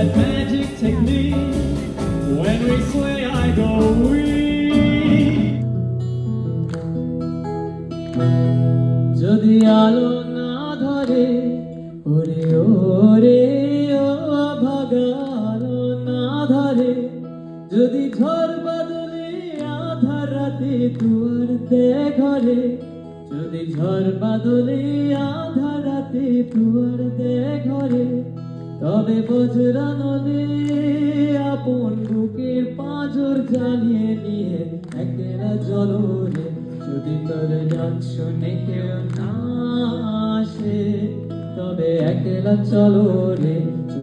that magic technique. When we sway, I go weak. যদি আলো না ধরে ওরে ওরে ও ভাগা আলো না ধরে, যদি ঝড় বাদলে আধার রাতে দুয়ার দে ঘরে, যদি ঝড় বাদলে আধার রাতে দুয়ার দে ঘরে, তবে বজরা নদে আপন বুকের পাঁজর জ্বালিয়ে নিয়ে একলা জলরে, যদি তোর গান শুনে কেউ না আসে তবে একলা চলো রে।